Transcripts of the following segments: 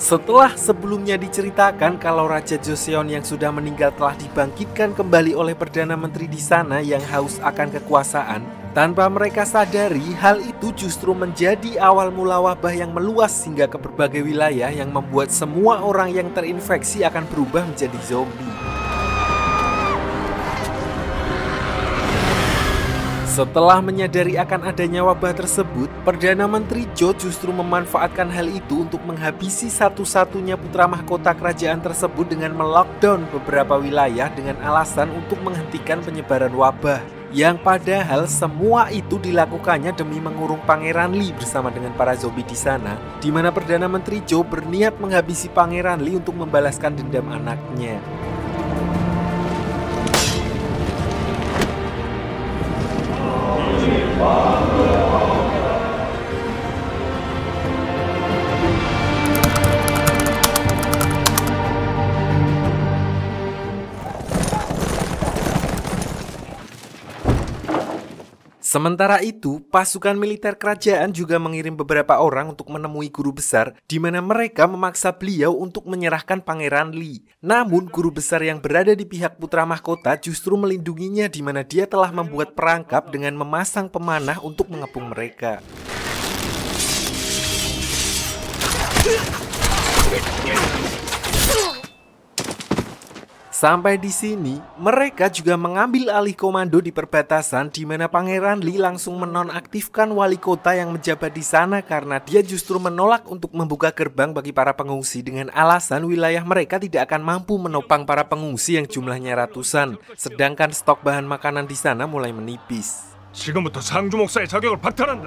Setelah sebelumnya diceritakan kalau Raja Joseon yang sudah meninggal telah dibangkitkan kembali oleh Perdana Menteri di sana yang haus akan kekuasaan, tanpa mereka sadari hal itu justru menjadi awal mula wabah yang meluas hingga ke berbagai wilayah yang membuat semua orang yang terinfeksi akan berubah menjadi zombie. Setelah menyadari akan adanya wabah tersebut, Perdana Menteri Jo justru memanfaatkan hal itu untuk menghabisi satu-satunya putra mahkota kerajaan tersebut dengan melockdown beberapa wilayah dengan alasan untuk menghentikan penyebaran wabah. Yang padahal semua itu dilakukannya demi mengurung Pangeran Lee bersama dengan para zombie di sana, di mana Perdana Menteri Jo berniat menghabisi Pangeran Lee untuk membalaskan dendam anaknya. Sementara itu, pasukan militer kerajaan juga mengirim beberapa orang untuk menemui guru besar, di mana mereka memaksa beliau untuk menyerahkan Pangeran Lee. Namun, guru besar yang berada di pihak putra mahkota justru melindunginya, di mana dia telah membuat perangkap dengan memasang pemanah untuk mengepung mereka. Sampai di sini, mereka juga mengambil alih komando di perbatasan, di mana Pangeran Lee langsung menonaktifkan wali kota yang menjabat di sana karena dia justru menolak untuk membuka gerbang bagi para pengungsi dengan alasan wilayah mereka tidak akan mampu menopang para pengungsi yang jumlahnya ratusan, sedangkan stok bahan makanan di sana mulai menipis. 지금부터 상주 목사의 자격을 박탈한다.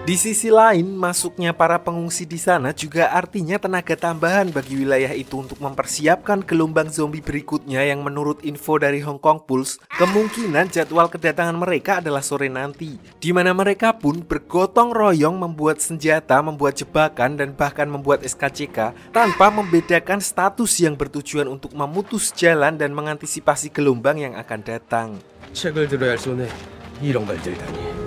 Di sisi lain, masuknya para pengungsi di sana juga artinya tenaga tambahan bagi wilayah itu untuk mempersiapkan gelombang zombie berikutnya yang menurut info dari Hong Kong Pulse, kemungkinan jadwal kedatangan mereka adalah sore nanti, di mana mereka pun bergotong royong membuat senjata, membuat jebakan, dan bahkan membuat SKCK tanpa membedakan status yang bertujuan untuk memutus jalan dan mengantisipasi gelombang yang akan datang. 책을 들어야 할 손에 이런 말들이다니.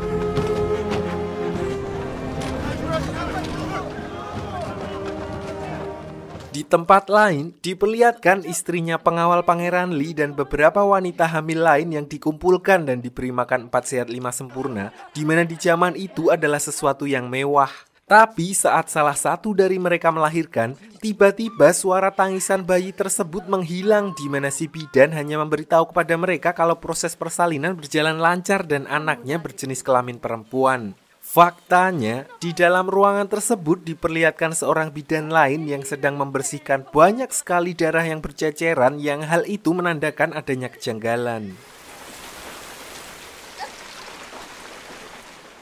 Di tempat lain, diperlihatkan istrinya pengawal Pangeran Lee dan beberapa wanita hamil lain yang dikumpulkan dan diberi makan 4 sehat 5 sempurna, di mana di zaman itu adalah sesuatu yang mewah. Tapi saat salah satu dari mereka melahirkan, tiba-tiba suara tangisan bayi tersebut menghilang, di mana si bidan hanya memberitahu kepada mereka kalau proses persalinan berjalan lancar dan anaknya berjenis kelamin perempuan. Faktanya, di dalam ruangan tersebut diperlihatkan seorang bidan lain yang sedang membersihkan banyak sekali darah yang berceceran, yang hal itu menandakan adanya kejanggalan.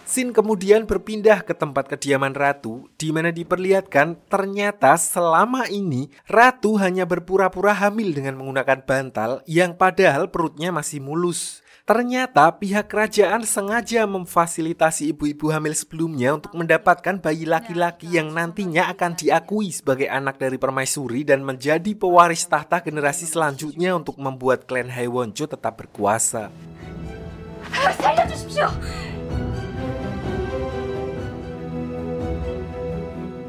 Scene kemudian berpindah ke tempat kediaman Ratu, di mana diperlihatkan ternyata selama ini Ratu hanya berpura-pura hamil dengan menggunakan bantal yang padahal perutnya masih mulus. Ternyata pihak kerajaan sengaja memfasilitasi ibu-ibu hamil sebelumnya untuk mendapatkan bayi laki-laki yang nantinya akan diakui sebagai anak dari permaisuri dan menjadi pewaris tahta generasi selanjutnya untuk membuat klan Haewonjo tetap berkuasa.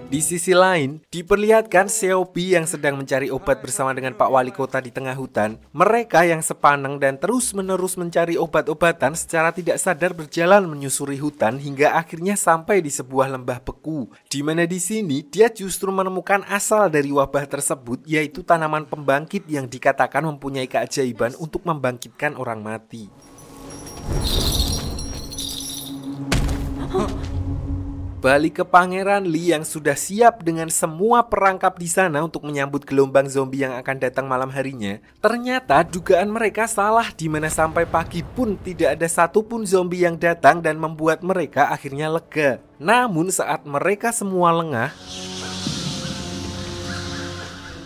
Di sisi lain, diperlihatkan Seobi yang sedang mencari obat bersama dengan Pak Wali Kota di tengah hutan. Mereka yang sepaneng dan terus-menerus mencari obat-obatan secara tidak sadar berjalan menyusuri hutan hingga akhirnya sampai di sebuah lembah beku. Di mana di sini dia justru menemukan asal dari wabah tersebut, yaitu tanaman pembangkit yang dikatakan mempunyai keajaiban untuk membangkitkan orang mati. Balik ke Pangeran Lee yang sudah siap dengan semua perangkap di sana untuk menyambut gelombang zombie yang akan datang malam harinya. Ternyata dugaan mereka salah, di mana sampai pagi pun tidak ada satupun zombie yang datang dan membuat mereka akhirnya lega. Namun saat mereka semua lengah,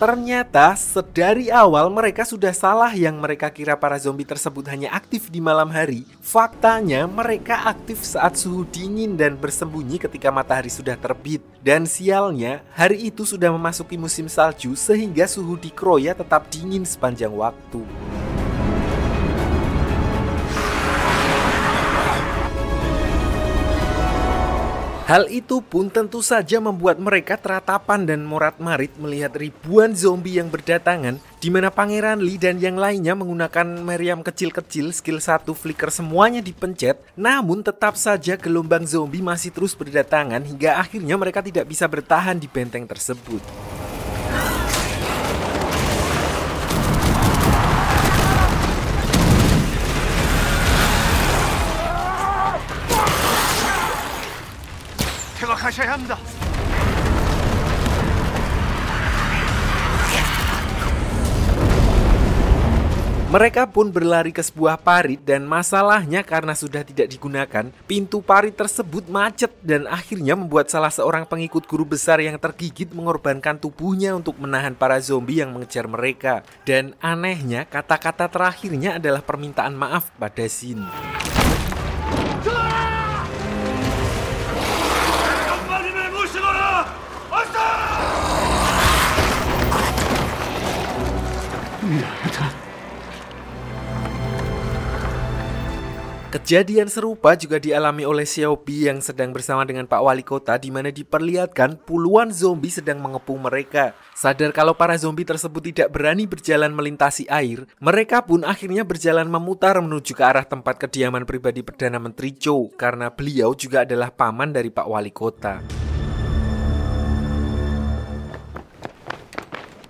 ternyata sedari awal mereka sudah salah yang mereka kira para zombie tersebut hanya aktif di malam hari. Faktanya mereka aktif saat suhu dingin dan bersembunyi ketika matahari sudah terbit. Dan sialnya, hari itu sudah memasuki musim salju sehingga suhu di Kroya tetap dingin sepanjang waktu. Hal itu pun tentu saja membuat mereka teratapan dan morat-marit melihat ribuan zombie yang berdatangan, di mana Pangeran Lee dan yang lainnya menggunakan meriam kecil-kecil skill 1 flicker semuanya dipencet, namun tetap saja gelombang zombie masih terus berdatangan hingga akhirnya mereka tidak bisa bertahan di benteng tersebut. 퇴각하셔야 합니다. Mereka pun berlari ke sebuah parit dan masalahnya karena sudah tidak digunakan, pintu parit tersebut macet dan akhirnya membuat salah seorang pengikut guru besar yang tergigit mengorbankan tubuhnya untuk menahan para zombie yang mengejar mereka. Dan anehnya kata-kata terakhirnya adalah permintaan maaf pada Shin. Kejadian serupa juga dialami oleh Xiaobi yang sedang bersama dengan Pak Wali Kota, di mana diperlihatkan puluhan zombie sedang mengepung mereka. Sadar kalau para zombie tersebut tidak berani berjalan melintasi air, mereka pun akhirnya berjalan memutar menuju ke arah tempat kediaman pribadi Perdana Menteri Cho, karena beliau juga adalah paman dari Pak Wali Kota.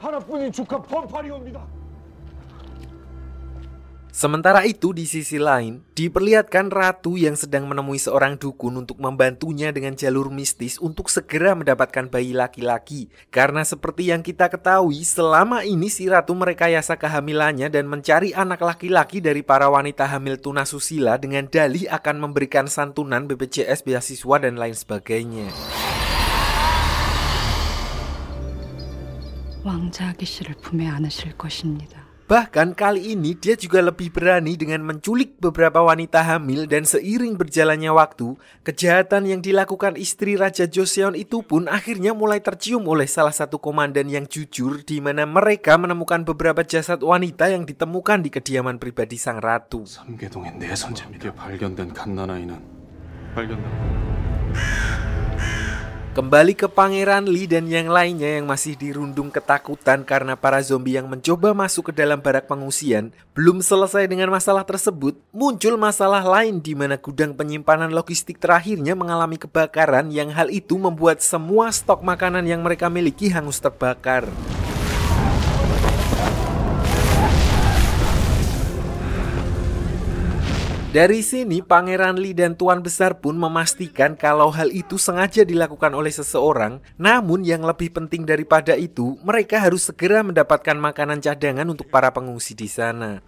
하나뿐인 축하 펌파리 옵니다. Sementara itu di sisi lain, diperlihatkan Ratu yang sedang menemui seorang dukun untuk membantunya dengan jalur mistis untuk segera mendapatkan bayi laki-laki. Karena seperti yang kita ketahui, selama ini si Ratu merekayasa kehamilannya dan mencari anak laki-laki dari para wanita hamil tunasusila dengan dalih akan memberikan santunan BPJS, beasiswa, dan lain sebagainya. 왕자 아기씨를 품에 안으실 것입니다. Bahkan kali ini dia juga lebih berani dengan menculik beberapa wanita hamil dan seiring berjalannya waktu, kejahatan yang dilakukan istri Raja Joseon itu pun akhirnya mulai tercium oleh salah satu komandan yang jujur, di mana mereka menemukan beberapa jasad wanita yang ditemukan di kediaman pribadi sang ratu. 삼계동의 내 선재입니다. 발견된 갓난아이는 Kembali ke Pangeran Lee dan yang lainnya yang masih dirundung ketakutan karena para zombie yang mencoba masuk ke dalam barak pengungsian. Belum selesai dengan masalah tersebut, muncul masalah lain di mana gudang penyimpanan logistik terakhirnya mengalami kebakaran, yang hal itu membuat semua stok makanan yang mereka miliki hangus terbakar. Dari sini, Pangeran Lee dan Tuan Besar pun memastikan kalau hal itu sengaja dilakukan oleh seseorang. Namun yang lebih penting daripada itu, mereka harus segera mendapatkan makanan cadangan untuk para pengungsi di sana.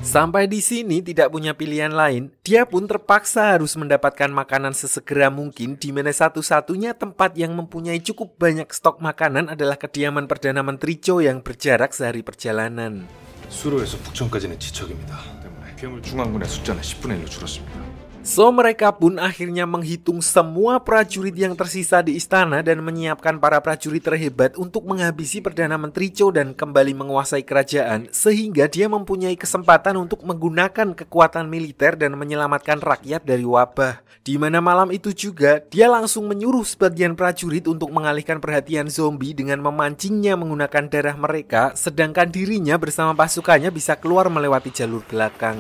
Sampai di sini tidak punya pilihan lain, dia pun terpaksa harus mendapatkan makanan sesegera mungkin, di mana satu-satunya tempat yang mempunyai cukup banyak stok makanan adalah kediaman Perdana Menteri Cho yang berjarak sehari perjalanan. 수로에서 북천까지는 지척입니다. 때문에 괴물 중앙군의 숫자는 10분의 1로 줄었습니다. So mereka pun akhirnya menghitung semua prajurit yang tersisa di istana dan menyiapkan para prajurit terhebat untuk menghabisi Perdana Menteri Cho dan kembali menguasai kerajaan, sehingga dia mempunyai kesempatan untuk menggunakan kekuatan militer dan menyelamatkan rakyat dari wabah. Di mana malam itu juga dia langsung menyuruh sebagian prajurit untuk mengalihkan perhatian zombie dengan memancingnya menggunakan darah mereka, sedangkan dirinya bersama pasukannya bisa keluar melewati jalur belakang.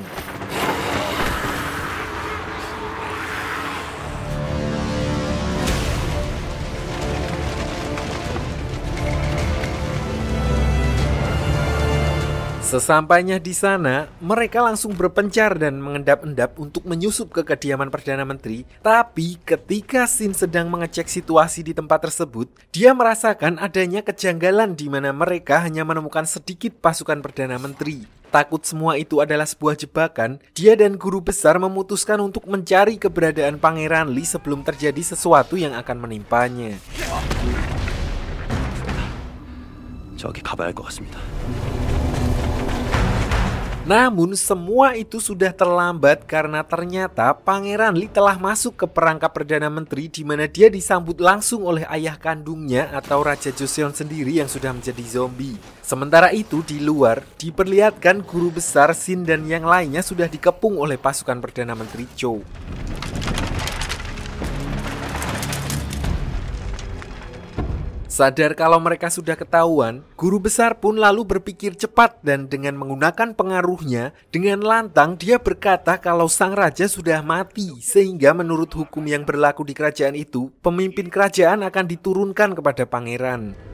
Sesampainya di sana, mereka langsung berpencar dan mengendap-endap untuk menyusup ke kediaman Perdana Menteri. Tapi ketika Shin sedang mengecek situasi di tempat tersebut, dia merasakan adanya kejanggalan di mana mereka hanya menemukan sedikit pasukan Perdana Menteri. Takut semua itu adalah sebuah jebakan, dia dan guru besar memutuskan untuk mencari keberadaan Pangeran Lee sebelum terjadi sesuatu yang akan menimpanya. 저기 가봐야 할 것 같습니다. Namun semua itu sudah terlambat karena ternyata Pangeran Lee telah masuk ke perangkap Perdana Menteri di mana dia disambut langsung oleh ayah kandungnya atau Raja Joseon sendiri yang sudah menjadi zombie. Sementara itu di luar diperlihatkan guru besar Shin dan yang lainnya sudah dikepung oleh pasukan Perdana Menteri Cho. Sadar kalau mereka sudah ketahuan, guru besar pun lalu berpikir cepat dan dengan menggunakan pengaruhnya, dengan lantang dia berkata kalau sang raja sudah mati, sehingga menurut hukum yang berlaku di kerajaan itu, pemimpin kerajaan akan diturunkan kepada pangeran.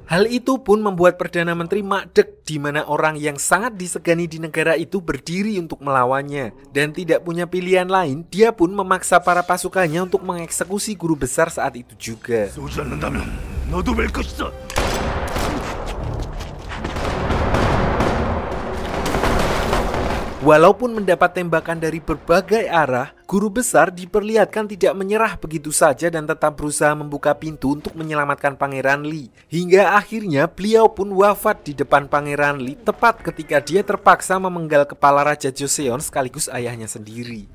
Hal itu pun membuat Perdana Menteri makdek di mana orang yang sangat disegani di negara itu berdiri untuk melawannya. Dan tidak punya pilihan lain, dia pun memaksa para pasukannya untuk mengeksekusi guru besar saat itu juga. Walaupun mendapat tembakan dari berbagai arah, guru besar diperlihatkan tidak menyerah begitu saja dan tetap berusaha membuka pintu untuk menyelamatkan Pangeran Lee. Hingga akhirnya beliau pun wafat di depan Pangeran Lee tepat ketika dia terpaksa memenggal kepala Raja Joseon sekaligus ayahnya sendiri.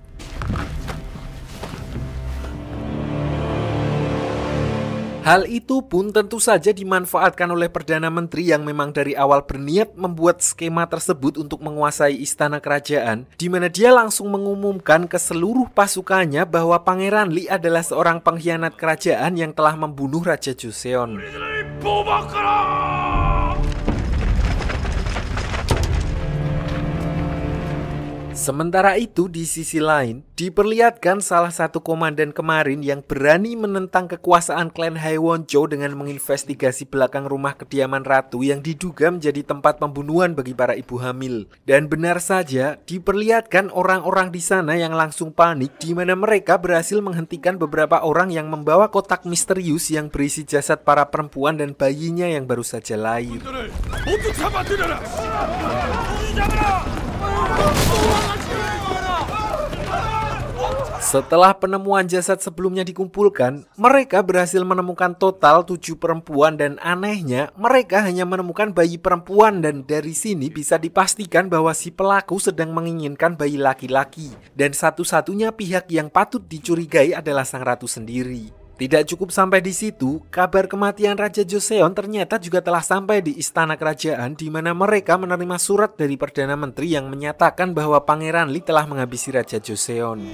Hal itu pun tentu saja dimanfaatkan oleh Perdana Menteri yang memang dari awal berniat membuat skema tersebut untuk menguasai istana kerajaan, di mana dia langsung mengumumkan ke seluruh pasukannya bahwa Pangeran Lee adalah seorang pengkhianat kerajaan yang telah membunuh Raja Joseon. Sementara itu di sisi lain, diperlihatkan salah satu komandan kemarin yang berani menentang kekuasaan klan Haewon-cho dengan menginvestigasi belakang rumah kediaman ratu yang diduga menjadi tempat pembunuhan bagi para ibu hamil. Dan benar saja, diperlihatkan orang-orang di sana yang langsung panik di mana mereka berhasil menghentikan beberapa orang yang membawa kotak misterius yang berisi jasad para perempuan dan bayinya yang baru saja lahir. Setelah penemuan jasad sebelumnya dikumpulkan, mereka berhasil menemukan total 7 perempuan dan anehnya mereka hanya menemukan bayi perempuan dan dari sini bisa dipastikan bahwa si pelaku sedang menginginkan bayi laki-laki dan satu-satunya pihak yang patut dicurigai adalah sang ratu sendiri. Tidak cukup sampai di situ, kabar kematian Raja Joseon ternyata juga telah sampai di istana kerajaan di mana mereka menerima surat dari Perdana Menteri yang menyatakan bahwa Pangeran Lee telah menghabisi Raja Joseon.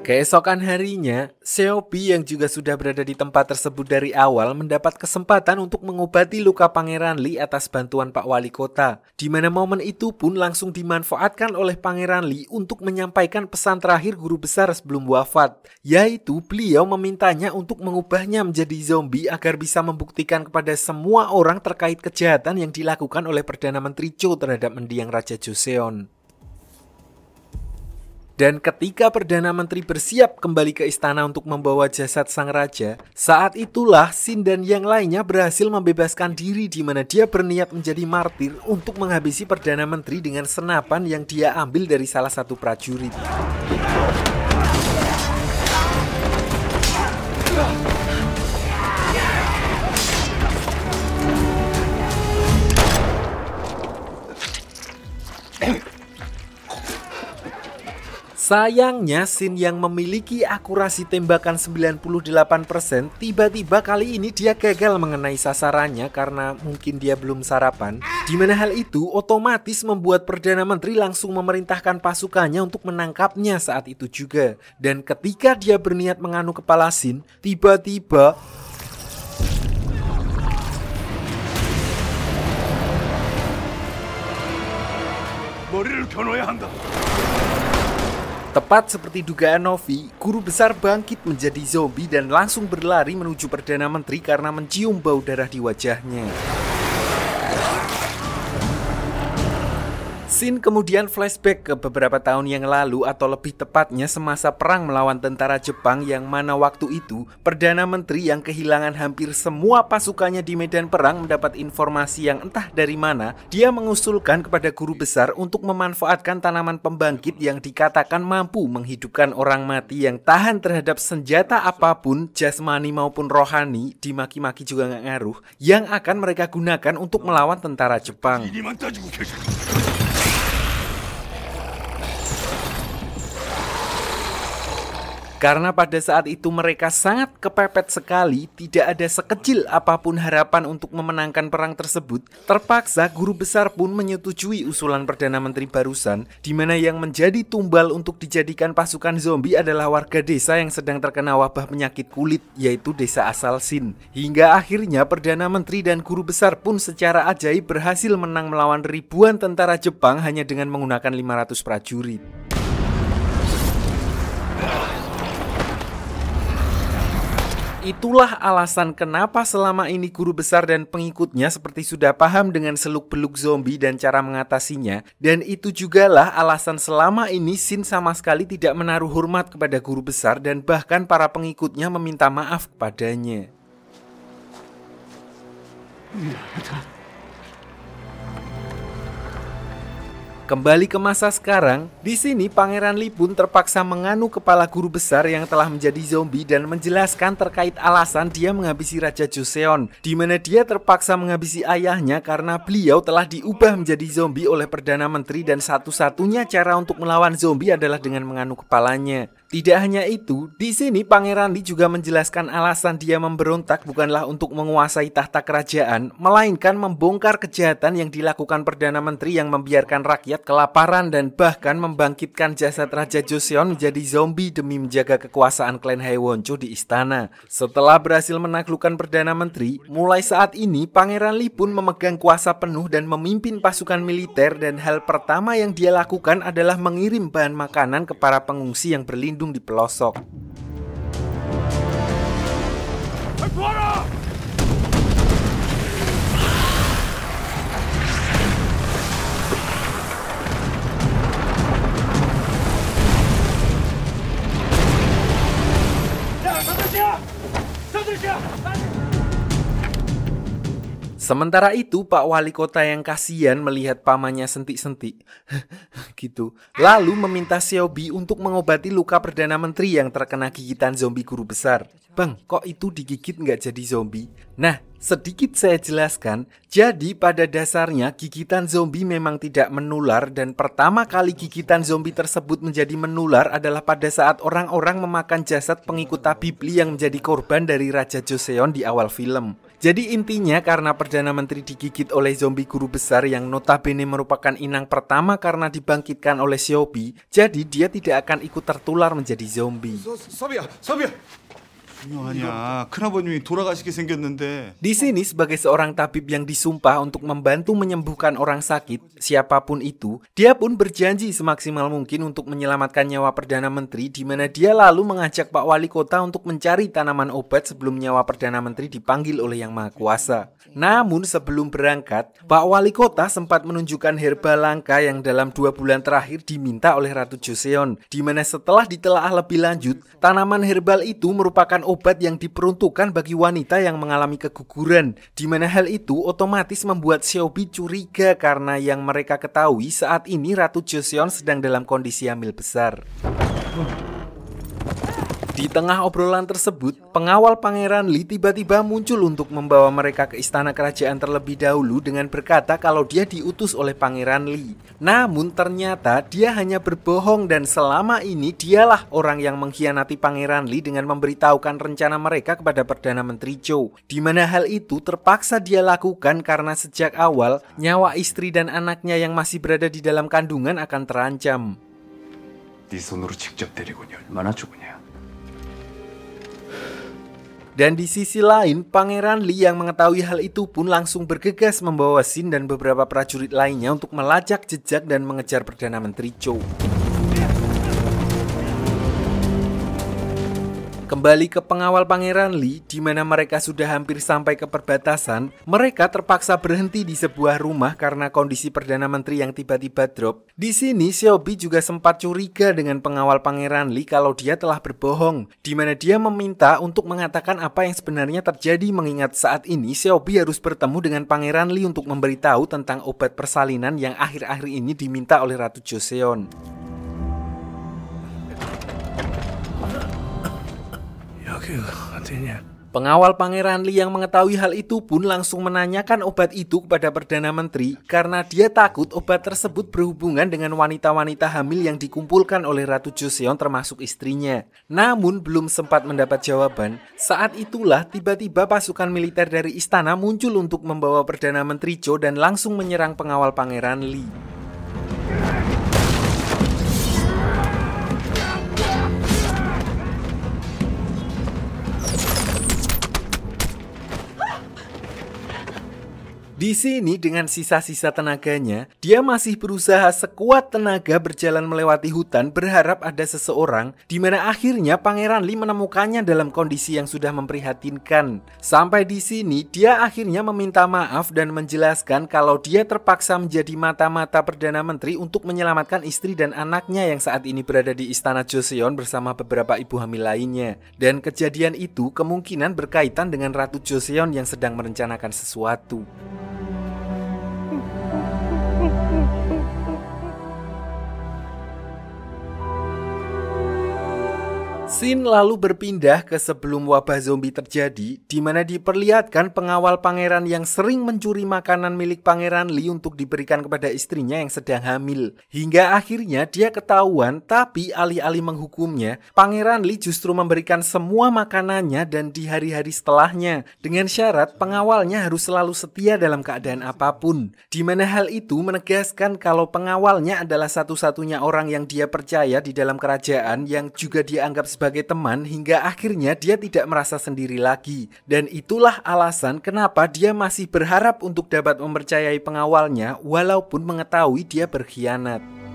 Keesokan harinya, Seobi yang juga sudah berada di tempat tersebut dari awal mendapat kesempatan untuk mengobati luka Pangeran Lee atas bantuan Pak Wali Kota, di mana momen itu pun langsung dimanfaatkan oleh Pangeran Lee untuk menyampaikan pesan terakhir guru besar sebelum wafat, yaitu beliau memintanya untuk mengubahnya menjadi zombie agar bisa membuktikan kepada semua orang terkait kejahatan yang dilakukan oleh Perdana Menteri Cho terhadap mendiang Raja Joseon. Dan ketika Perdana Menteri bersiap kembali ke istana untuk membawa jasad sang raja, saat itulah Shin dan yang lainnya berhasil membebaskan diri di mana dia berniat menjadi martir untuk menghabisi Perdana Menteri dengan senapan yang dia ambil dari salah satu prajurit. Sayangnya Shin yang memiliki akurasi tembakan 98% tiba-tiba kali ini dia gagal mengenai sasarannya karena mungkin dia belum sarapan. Di mana hal itu otomatis membuat Perdana Menteri langsung memerintahkan pasukannya untuk menangkapnya saat itu juga. Dan ketika dia berniat menganu kepala Shin, tiba-tiba tepat seperti dugaan Novi, guru besar bangkit menjadi zombie dan langsung berlari menuju Perdana Menteri karena mencium bau darah di wajahnya. Sin kemudian flashback ke beberapa tahun yang lalu atau lebih tepatnya semasa perang melawan tentara Jepang yang mana waktu itu Perdana Menteri yang kehilangan hampir semua pasukannya di medan perang mendapat informasi yang entah dari mana dia mengusulkan kepada guru besar untuk memanfaatkan tanaman pembangkit yang dikatakan mampu menghidupkan orang mati yang tahan terhadap senjata apapun jasmani maupun rohani, dimaki-maki juga nggak ngaruh, yang akan mereka gunakan untuk melawan tentara Jepang. Karena pada saat itu mereka sangat kepepet sekali, tidak ada sekecil apapun harapan untuk memenangkan perang tersebut, terpaksa guru besar pun menyetujui usulan Perdana Menteri barusan, di mana yang menjadi tumbal untuk dijadikan pasukan zombie adalah warga desa yang sedang terkena wabah penyakit kulit, yaitu desa asal Sin. Hingga akhirnya Perdana Menteri dan guru besar pun secara ajaib berhasil menang melawan ribuan tentara Jepang hanya dengan menggunakan 500 prajurit. Itulah alasan kenapa selama ini guru besar dan pengikutnya seperti sudah paham dengan seluk-beluk zombie dan cara mengatasinya. Dan itu jugalah alasan selama ini Sin sama sekali tidak menaruh hormat kepada guru besar dan bahkan para pengikutnya meminta maaf kepadanya. Kembali ke masa sekarang, di sini Pangeran Lee pun terpaksa menganu kepala guru besar yang telah menjadi zombie dan menjelaskan terkait alasan dia menghabisi Raja Joseon, di mana dia terpaksa menghabisi ayahnya karena beliau telah diubah menjadi zombie oleh Perdana Menteri dan satu-satunya cara untuk melawan zombie adalah dengan menganu kepalanya. Tidak hanya itu, di sini Pangeran Lee juga menjelaskan alasan dia memberontak bukanlah untuk menguasai tahta kerajaan, melainkan membongkar kejahatan yang dilakukan Perdana Menteri yang membiarkan rakyat kelaparan dan bahkan membangkitkan jasad Raja Joseon menjadi zombie demi menjaga kekuasaan klan Haewoncho di istana. Setelah berhasil menaklukkan Perdana Menteri, mulai saat ini Pangeran Lee pun memegang kuasa penuh dan memimpin pasukan militer, dan hal pertama yang dia lakukan adalah mengirim bahan makanan ke para pengungsi yang berlindung di pelosok. Sementara itu, Pak Wali Kota yang kasihan melihat pamannya sentik-sentik gitu, lalu meminta Xiaobi untuk mengobati luka Perdana Menteri yang terkena gigitan zombie guru besar. Bang, kok itu digigit nggak jadi zombie? Nah, sedikit saya jelaskan. Jadi pada dasarnya gigitan zombie memang tidak menular, dan pertama kali gigitan zombie tersebut menjadi menular adalah pada saat orang-orang memakan jasad pengikut tabib Lee yang menjadi korban dari Raja Joseon di awal film. Jadi intinya karena Perdana Menteri digigit oleh zombie guru besar yang notabene merupakan inang pertama karena dibangkitkan oleh Xiaobi, jadi dia tidak akan ikut tertular menjadi zombie. 서비야. 아니야. 큰아버님이 돌아가시게 생겼는데. Di sini sebagai seorang tabib yang disumpah untuk membantu menyembuhkan orang sakit, siapapun itu, dia pun berjanji semaksimal mungkin untuk menyelamatkan nyawa Perdana Menteri, di mana dia lalu mengajak Pak Wali Kota untuk mencari tanaman obat sebelum nyawa Perdana Menteri dipanggil oleh Yang Maha Kuasa. Namun sebelum berangkat, Pak Wali Kota sempat menunjukkan herba langka yang dalam 2 bulan terakhir diminta oleh Ratu Joseon, di mana setelah ditelaah lebih lanjut, tanaman herbal itu merupakan obat yang diperuntukkan bagi wanita yang mengalami keguguran, di mana hal itu otomatis membuat Xiaobi curiga karena yang mereka ketahui saat ini Ratu Joseon sedang dalam kondisi hamil besar. Di tengah obrolan tersebut, pengawal Pangeran Lee tiba-tiba muncul untuk membawa mereka ke istana kerajaan terlebih dahulu dengan berkata kalau dia diutus oleh Pangeran Lee. Namun ternyata dia hanya berbohong dan selama ini dialah orang yang mengkhianati Pangeran Lee dengan memberitahukan rencana mereka kepada Perdana Menteri Cho. Di mana hal itu terpaksa dia lakukan karena sejak awal nyawa istri dan anaknya yang masih berada di dalam kandungan akan terancam. 네 손으로 직접 때리고니 얼마나 좋으냐. Dan di sisi lain, Pangeran Lee yang mengetahui hal itu pun langsung bergegas membawa Sin dan beberapa prajurit lainnya untuk melacak jejak dan mengejar Perdana Menteri Cho. Kembali ke pengawal Pangeran Lee, di mana mereka sudah hampir sampai ke perbatasan, mereka terpaksa berhenti di sebuah rumah karena kondisi Perdana Menteri yang tiba-tiba drop. Di sini, Xiaobi juga sempat curiga dengan pengawal Pangeran Lee kalau dia telah berbohong, di mana dia meminta untuk mengatakan apa yang sebenarnya terjadi, mengingat saat ini Xiaobi harus bertemu dengan Pangeran Lee untuk memberitahu tentang obat persalinan yang akhir-akhir ini diminta oleh Ratu Joseon. Pengawal Pangeran Lee yang mengetahui hal itu pun langsung menanyakan obat itu kepada Perdana Menteri karena dia takut obat tersebut berhubungan dengan wanita-wanita hamil yang dikumpulkan oleh Ratu Joseon termasuk istrinya. Namun belum sempat mendapat jawaban, saat itulah tiba-tiba pasukan militer dari istana muncul untuk membawa Perdana Menteri Cho dan langsung menyerang pengawal Pangeran Lee. Di sini dengan sisa-sisa tenaganya, dia masih berusaha sekuat tenaga berjalan melewati hutan berharap ada seseorang, di mana akhirnya Pangeran Lee menemukannya dalam kondisi yang sudah memprihatinkan. Sampai di sini, dia akhirnya meminta maaf dan menjelaskan kalau dia terpaksa menjadi mata-mata Perdana Menteri untuk menyelamatkan istri dan anaknya yang saat ini berada di Istana Joseon bersama beberapa ibu hamil lainnya. Dan kejadian itu kemungkinan berkaitan dengan Ratu Joseon yang sedang merencanakan sesuatu. Scene lalu berpindah ke sebelum wabah zombie terjadi, di mana diperlihatkan pengawal pangeran yang sering mencuri makanan milik Pangeran Lee untuk diberikan kepada istrinya yang sedang hamil. Hingga akhirnya dia ketahuan, tapi alih-alih menghukumnya, Pangeran Lee justru memberikan semua makanannya dan di hari-hari setelahnya, dengan syarat pengawalnya harus selalu setia dalam keadaan apapun. Di mana hal itu menegaskan kalau pengawalnya adalah satu-satunya orang yang dia percaya di dalam kerajaan yang juga dianggap sebagai teman, hingga akhirnya dia tidak merasa sendiri lagi. Dan itulah alasan kenapa dia masih berharap untuk dapat mempercayai pengawalnya walaupun mengetahui dia berkhianat.